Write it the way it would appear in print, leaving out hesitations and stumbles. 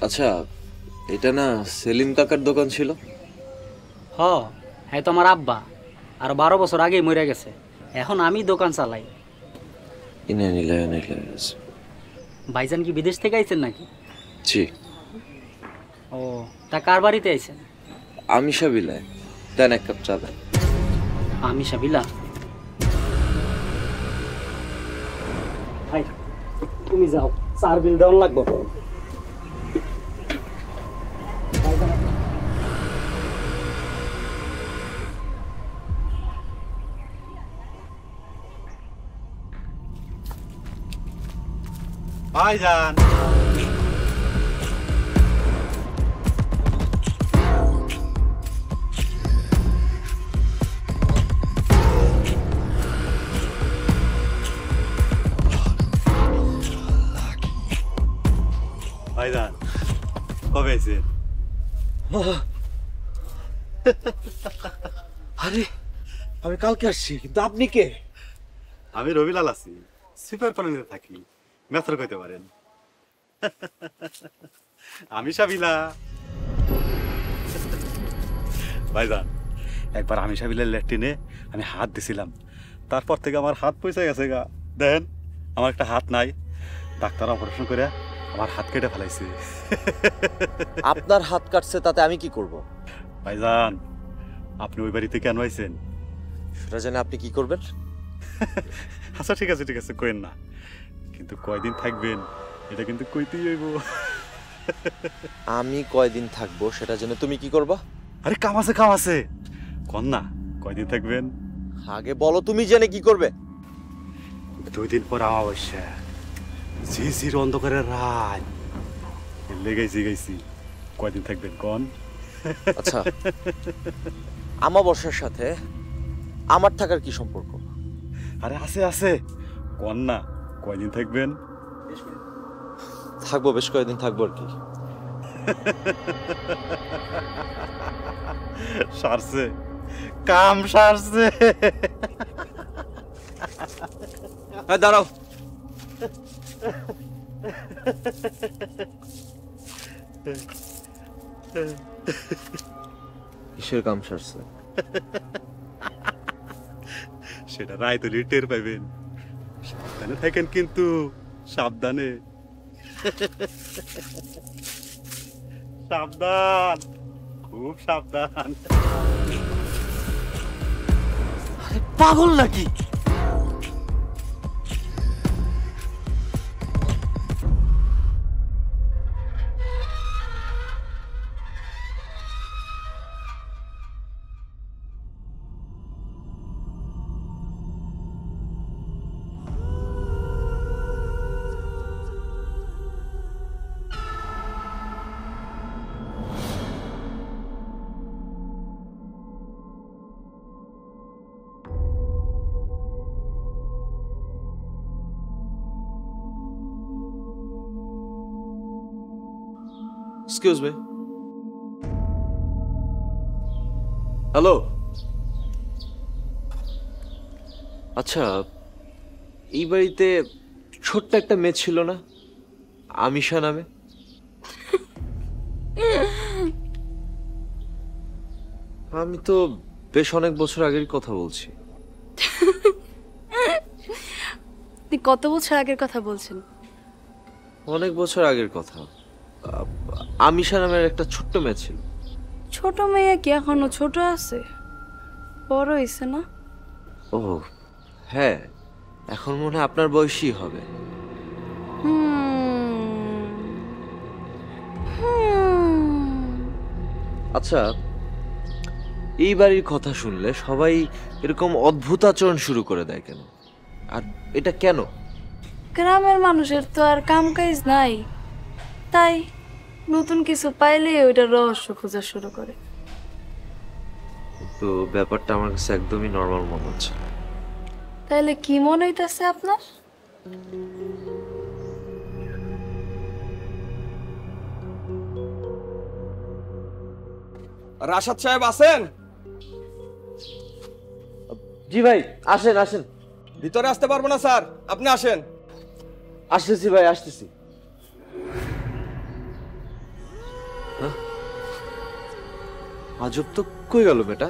আচ্ছা, এটা না সেলিম কাকার দোকান ছিল? হ্যাঁ তো আমার আব্বা আর 12 বছর আগেই মরে গেছে, এখন আমি দোকান চালাই। ভাইজান কি বিদেশ থেকে আইছেন নাকি? জি। ও, তা কার বাড়িতে আইছেন? আমিষা বিলায়, দেন এক কাপ চা দেন। আমিষা বিলা? ভাই তুমি যাও, চার বিল দেওয়ান লাগবো। ভাইজান, ভাইজান কবে আইছেন? আরে আমি কালকে আসছি, কিন্তু আপনি কে? আমি রবিলাল আছি, সুপার কলোনিতে থাকি, মেথর কইতে পারেন। আমি সাবিলা। ভাইজান, একবার আমি সাবিলার ল্যাট্রিনে আমি হাত দিছিলাম, তারপর থেকে আমার হাত পয়সা গেছে গা। দেখেন আমার একটা হাত নাই, ডাক্তার অপারেশন করে আমার হাত কেটে ফেলাইছে। আপনার হাত কাটছে, তাতে আমি কি করব? ভাইজান, আপনি ওই বাড়িতে কেন আইছেন? সেটা জানে আপনি কি করবেন? আচ্ছা ঠিক আছে ঠিক আছে, কইেন না, কিন্তু কয়দিন থাকবেন এটা কিন্তু কইতেই হইব। আমি কয়দিন থাকবো সেটা জেনে তুমি কি করবা? আরে কাম আছে, কন না কয়দিন থাকবেন? আগে বলো তুমি জেনে কি করবে? 2 দিন পর অমাবস্যা, ঝিঝির অন্ধকারের রাত, লেগেছি কয়দিন থাকবেন কন? আচ্ছা, আমাবস্যার সাথে আমার থাকার কি সম্পর্ক? আরে আছে, কন না কয়দিন থাকবেন? থাকবো, বেশ কয়েকদিন থাকবো আর কি। সারছে, কাম সারছে। দাঁড়াও, কিসের কাম সারছে? সেটা রায় তো টের পাইবেন, সাবধানে থাকেন কিন্তু, সাবধানে। সাবধান, খুব সাবধান। আরে পাগল নাকি? Excuse me, hello. আচ্ছা, এই বাড়িতে ছোট্ট একটা মেয়ে ছিল না, আমিষা নামে? আমি তো বেশ অনেক বছর আগের কথা বলছি। আপনি কত বছর আগের কথা বলছেন? অনেক বছর আগের কথা। আমিষা নামের একটা ছোট্ট মেয়ে ছিল। ছোট মেয়ে কি এখনো ছোট আছে? বড় হইছে না? ও হ্যাঁ, এখন মনে হয় আপনার বয়সী হবে। আচ্ছা, এই বাড়ির কথা শুনলে সবাই এরকম অদ্ভুত আচরণ শুরু করে দেয় কেন? আর এটা কেন? গ্রামের মানুষের তো আর কাম কাজ নাই, তাই নতুন কিছু পাইলে ওইটা রহস্য খোঁজা শুরু করে। তো ব্যাপারটা আমার কাছে একদমই নর্মাল মনে হচ্ছে। তাইলে কি মনে হইতাছে আপনার? রাশাদ সাহেব আছেন? জি ভাই, আসেন আসেন। ভিতরে আসতে পারবো না স্যার, আপনি আসেন। আসতেছি ভাই, আসতেছি। আজব তো, কই গেল বেটা?